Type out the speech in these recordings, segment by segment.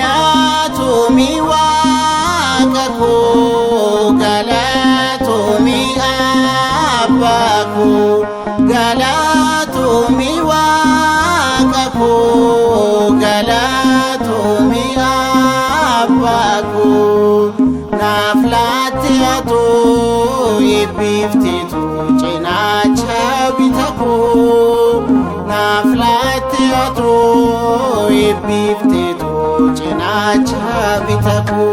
Galatoomi Waaqa koo, galatoomi Abbaa koo, galatoomi Waaqa koo, galatoomi Abbaa koo. Naaf laatte atoo eebbifteetu cinaacha bita koo. Naaf laatte atoo eebbifteetu cinaacha bita koo.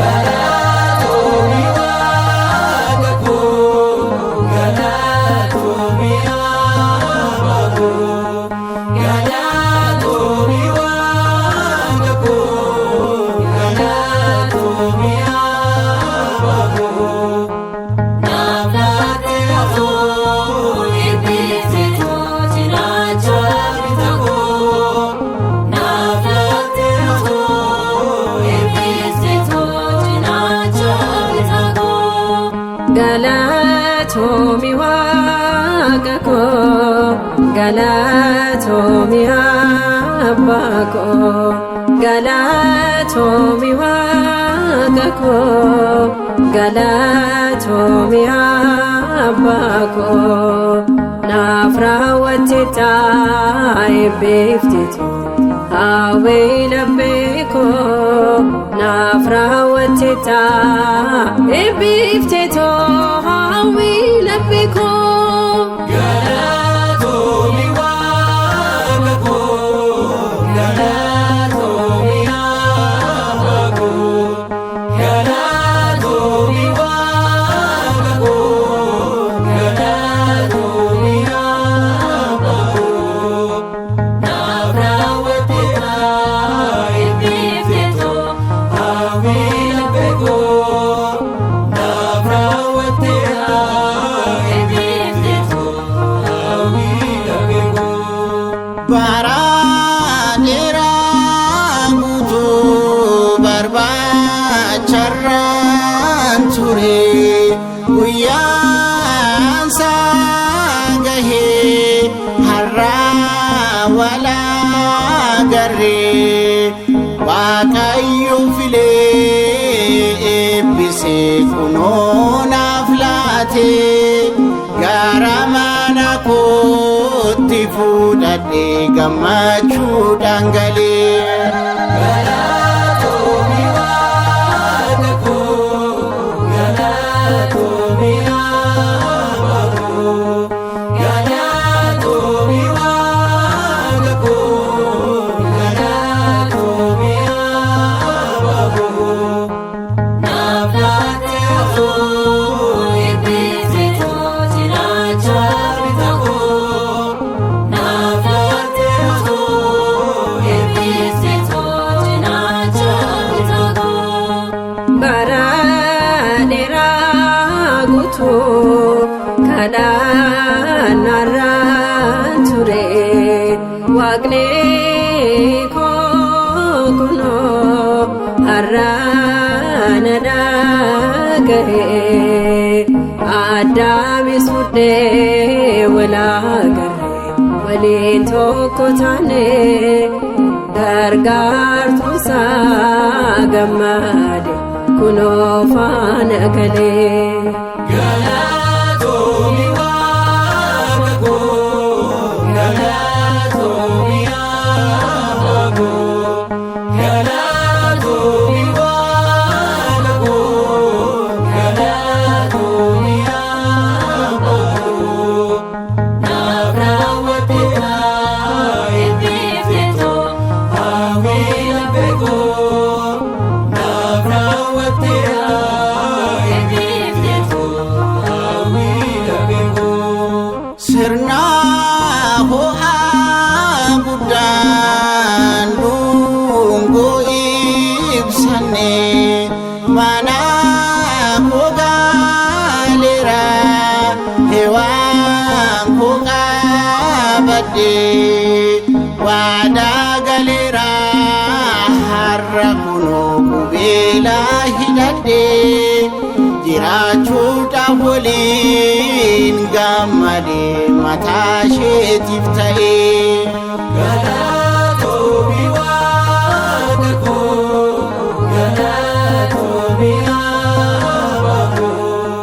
Galatoomi Waaqa koo, galatoomi Abbaa koo, galatoomi Waaqa koo, galatoomi Abbaa koo. Naaf laatte atoo eebbifteetu cinaacha bita koo. Naaf laatte atoo eebbifteetu cinaacha bita koo. Galatoomi Waaqa koo, galatoomi Abbaa koo, galatoomi Waaqa koo, galatoomi Abbaa koo. Naaf raawwattetta eebbifteetu hawwii laphee koo. Naaf raawwattetta eebbifteetu hawwii laphee koo. Galatoomi Waaqa koo, galatoomi Abbaa koo, galatoomi Waaqa koo, galatoomi Abbaa koo. Naaf raawwattetta eebbifteetu hawwii laphee koo. Naaf raawwattetta eebbifteetu hawwii laphee koo. Bara dheeraa guutuu barbaacharraan ture, guyyaan isaa gahee har'aa wal agarree. Waaqayyo filee eebbisee kunoo naaf laatee, gara mana kootti fuudhadhee gammachuudhaan galee. Galatoomi Waaqa koo, galatoomi Abbaa koo, galatoomi Waaqa koo, galatoomi Abbaa koo. Naaf laatte atoo eebbifteetu cinaacha bita koo. Naaf laatte atoo eebbifteetu cinaacha bita koo. Bara dheeraa guutuu kadhannaarraan ture, Waaqni koo kunoo har'a na dhaga'e. Addaamis fuudhee wal agarre, waliin tokko taane, gargaartuun isaa gammade kunoo faana galee. Galatoomi Waaqa koo, galatoomi Abbaa koo, galatoomi Waaqa koo, galatoomi Abbaa koo. Naaf raawwattetta eebbifteetu hawwii laphee koo. Naaf raawwattetta eebbifteetu hidhadhe waadaa galeera har'a kunoo qubeelaa hidhadhe jiraachuudhaaf waliin gammade mataa isheetiif ta'e. Galatoomi Waaqa koo, galatoomi Abbaa koo,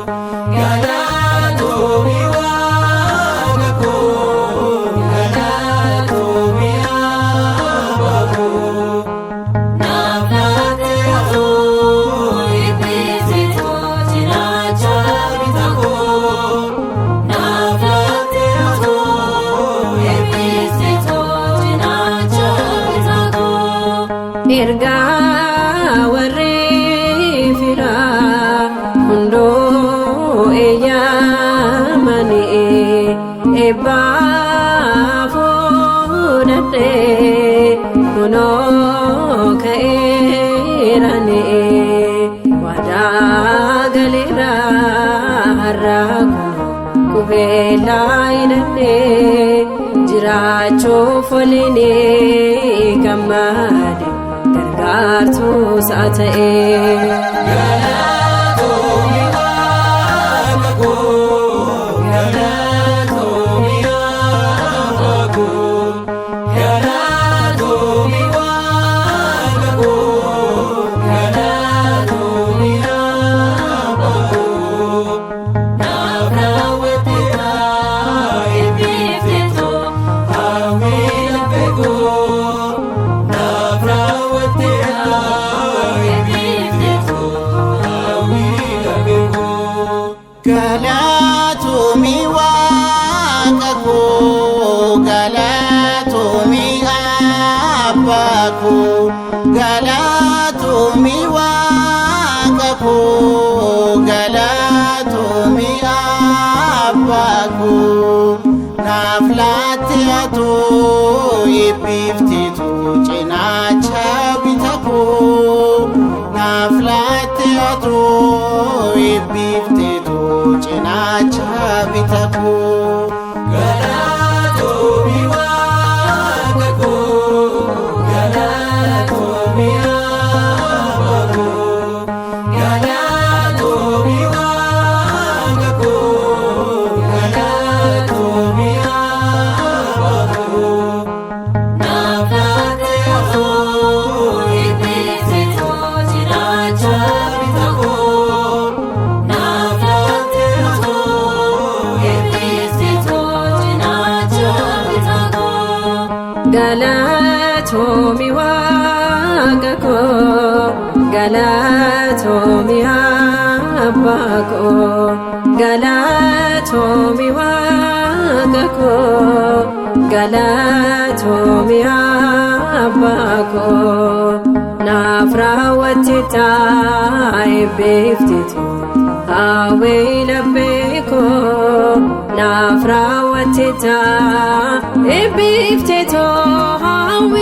galatoomi Waaqa koo, galatoomi Abbaa koo. Naaf laattee atoo eebbisiitoo cinaacha bitaa koo. Naaf laattee atoo eebbisiitoo cinaacha bitaa koo. Ergaa warri firaa hundoo eeyyamanii eebbaa fuudhadhee kunoo ka'eeranii waadaa galeera har'a kunoo qubeelaa hidhadhee jiraachuuf waliin gammade gargaartuu isaa ta'e. Galatoomi Waaqa koo, galatoomi Abbaa koo, galatoomi Waaqa koo, galatoomi Abbaa koo. Naaf raawwatteera eebbifteetoo hawwii laphee koo. Naaf raawwatteera eebbifteetoo hawwii laphee koo. Galatoomi Waaqa koo, galatoomi Abbaa koo, galatoomi Waaqa koo, galatoomi Abbaa koo. Naaf laattee atoo eebbifteetoo cinaacha bitaa koo. Naaf laattee atoo eebbifteetoo cinaacha bitaa koo. Galatoomi Waaqa koo, galatoomi Abbaa koo, galatoomi Waaqa koo, galatoomi Abbaa koo. Naaf laattee atoo eebbisiitoo cinaacha bitaa koo. Naaf laattee atoo eebbisiitoo cinaacha bitaa koo. Galatoomi Waaqa koo, galatoomi Abbaa koo, galatoomi Waaqa koo, galatoomi Abbaa koo. Naaf raawwatteera eebbifteetoo hawwii laphee koo. Naaf raawwatteera eebbifteetoo hawwii